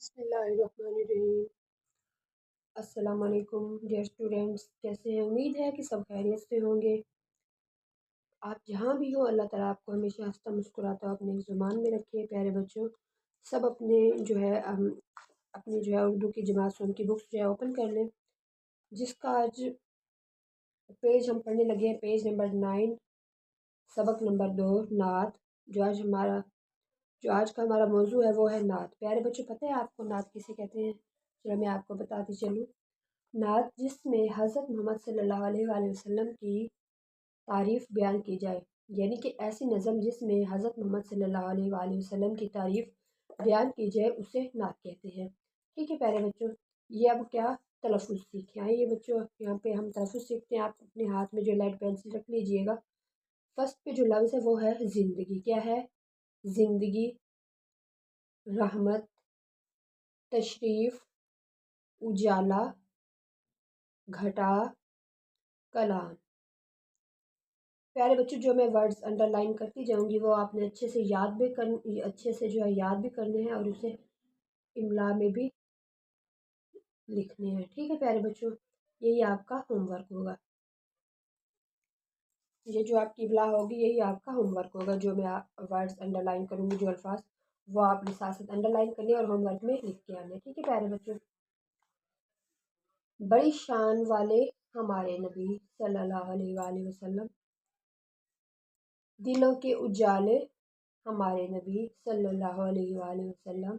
بسم اللہ الرحمن الرحیم۔ السلام علیکم ڈیئر اسٹوڈینٹس، کیسے ہیں؟ امید ہے کہ سب خیریت سے ہوں گے۔ آپ جہاں بھی ہو، اللہ تعالیٰ آپ کو ہمیشہ ہنستا مسکراتا اپنے زبان میں رکھے۔ پیارے بچوں، سب اپنے اپنی اردو کی جماعت سون کی بکس اوپن کر لیں، جس کا آج پیج ہم پڑھنے لگے ہیں، پیج نمبر 9، سبق نمبر 2، نعت۔ جو آج کا ہمارا موضوع ہے وہ ہے نعت۔ پیارے بچوں، پتہ ہے آپ کو نعت کسے کہتے ہیں؟ چلو میں آپ کو بتاتی چلوں۔ نعت جس میں حضرت محمد صلی اللہ علیہ وآلہ وسلم کی تعریف بیان کی جائے، یعنی کہ ایسی نظم جس میں حضرت محمد صلی اللہ علیہ وآلہ وسلم کی تعریف بیان کی جائے، اسے نعت کہتے ہیں۔ ٹھیک ہے پیارے بچوں، یہ اب کیا تلفظ سیکھیں آئیے بچوں، یہاں پہ ہم تلفظ سیکھتے ہیں۔ آپ اپنے ہاتھ میں جو لیڈ پینسل رکھ لیجئے گا۔ فرسٹ پہ جو لفظ ہے وہ ہے زندگی۔ کیا ہے؟ زندگی، رحمت، تشریف، اجالا، گھٹا، کلام۔ پیارے بچوں، جو میں ورڈز انڈر لائن کرتی جاؤں گی وہ آپ نے اچھے سے یاد بھی کرنے ہیں اور اسے املا میں بھی لکھنے ہیں۔ ٹھیک ہے پیارے بچوں، یہی آپ کا ہوم ورک ہوگا۔ یہ جو آپ کی املا ہوگی یہی آپ کا ہوم ورک ہوگا۔ جو میں ورڈز انڈر لائن کروں گی، جو الفاظ، وہ آپ نے ساتھ ساتھ انڈر لائن کرنے اور ہوم ورک میں لکھ کے آنے۔ ٹھیک ہے پیارے بچوں، بڑی شان والے ہمارے نبی صلی اللہ علیہ وآلہ وسلم، دلوں کے اجالے ہمارے نبی صلی اللہ علیہ وآلہ وسلم،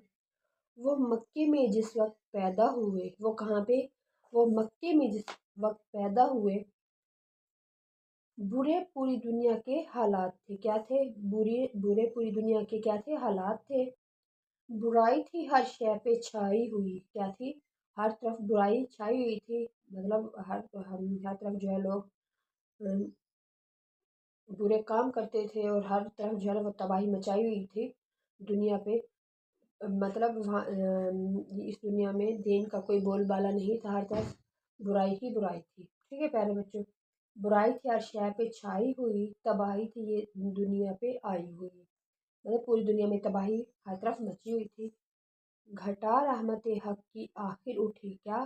وہ مکے میں جس وقت پیدا ہوئے، وہ کہاں پہ؟ وہ مکے میں جس وقت پیدا ہوئے، برے پوری دنیا کے حالات تھے۔ کیا تھے؟ برے پوری دنیا کے کیا تھے؟ حالات تھے۔ برائی تھی ہر شے پہ چھائی ہوئی۔ کیا تھی؟ ہر طرف برائی چھائی ہوئی تھی، مطلب ہر طرف جو ہے لوگ برے کام کرتے تھے اور ہر طرف جو ہے وہ تباہی مچائی ہوئی تھی دنیا پہ۔ مطلب وہاں اس دنیا میں دین کا کوئی بول بالا نہیں تھا، ہر طرف برائی ہی برائی تھی۔ ٹھیک ہے پیارے بچوں، برائی تھی ہر شے پہ چھائی ہوئی، تباہی تھی یہ دنیا پہ آئی ہوئی، مطلب پوری دنیا میں تباہی ہر طرف مچی ہوئی تھی۔ گھٹا رحمت حق کی آخر اٹھی۔ کیا؟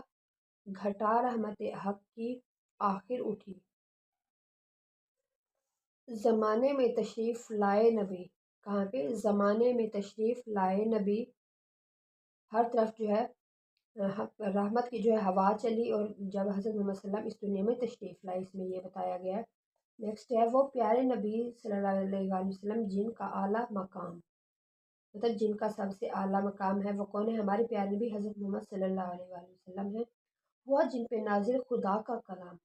گھٹا رحمت حق کی آخر اٹھی، زمانے میں تشریف لائے نبی۔ کہاں پہ؟ زمانے میں تشریف لائے نبی، ہر طرف جو ہے رحمت کی جو ہے ہوا چلی، اور جب حضرت محمد صلی اللہ علیہ وسلم اس دنیا میں تشریف لائے، اس میں یہ بتایا گیا ہے۔ نیکسٹ ہے، وہ پیارے نبی صلی اللہ علیہ وآلہ وسلم جن کا اعلیٰ مقام، مطلب جن کا سب سے اعلیٰ مقام ہے، وہ کون ہے؟ ہمارے پیارے نبی حضرت محمد صلی اللہ علیہ وآلہ وسلم ہے۔ وہ جن پہ نازل خدا کا کلام،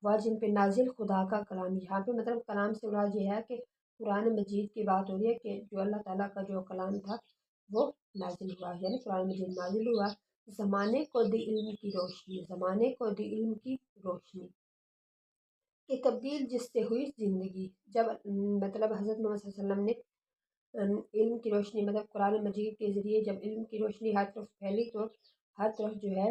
وہ جن پہ نازل خدا کا کلام، یہاں پہ مطلب کلام سے مراد یہ ہے کہ قرآن مجید کی بات ہو رہی ہے کہ جو اللہ تعالیٰ کا جو کلام تھا وہ نازل ہوا، یعنی قرآن مجید نازل ہوا۔ زمانے کو دی علم کی روشنی، زمانے کو دی علم کی روشنی، کہ تبدیل جس سے ہوئی زندگی۔ جب مطلب حضرت محمد صلی اللہ علیہ وسلم نے علم کی روشنی، مطلب قرآن مجید کے ذریعے جب علم کی روشنی ہر طرف پھیلی تو ہر طرف جو ہے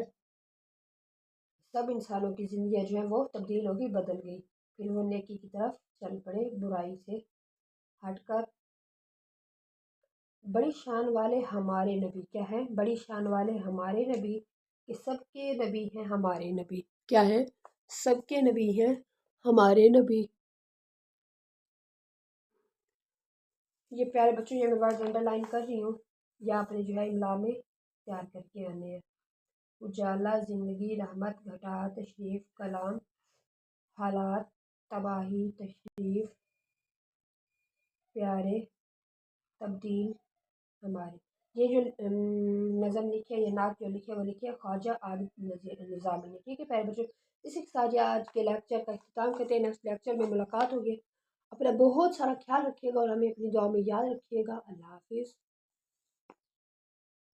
سب انسانوں کی زندگیاں جو ہیں وہ تبدیل ہوگی، بدل گئی۔ پھر وہ نیکی کی طرف چل پڑے، برائی سے ہٹ کر۔ بڑی شان والے ہمارے نبی، کیا ہے؟ بڑی شان والے ہمارے نبی، کہ سب کے نبی ہیں ہمارے نبی۔ کیا ہے؟ سب کے نبی ہیں ہمارے نبی۔ یہ پیارے بچوں، یہ میں ورڈ انڈر لائن کر رہی ہوں، یا آپ نے جو ہے املا میں تیار کر کے آنے ہیں۔ اجالا، زندگی، رحمت، گھٹا، تشریف، کلام، حالات، تباہی، تشریف، پیارے، تبدیل، ہمارے۔ یہ جو نظم لکھی ہے، یہ نعت جو لکھی ہے وہ لکھی ہے خواجہ عارف نظامی نے۔ ٹھیک ہے پیارے بچوں، اسی کے ساتھ آج کے لیکچر کا اختتام کرتے ہیں۔ نیکسٹ لیکچر میں ملاقات ہوگی۔ اپنا بہت سارا خیال رکھیے گا اور ہمیں اپنی دعا میں یاد رکھیے گا۔ اللہ حافظ۔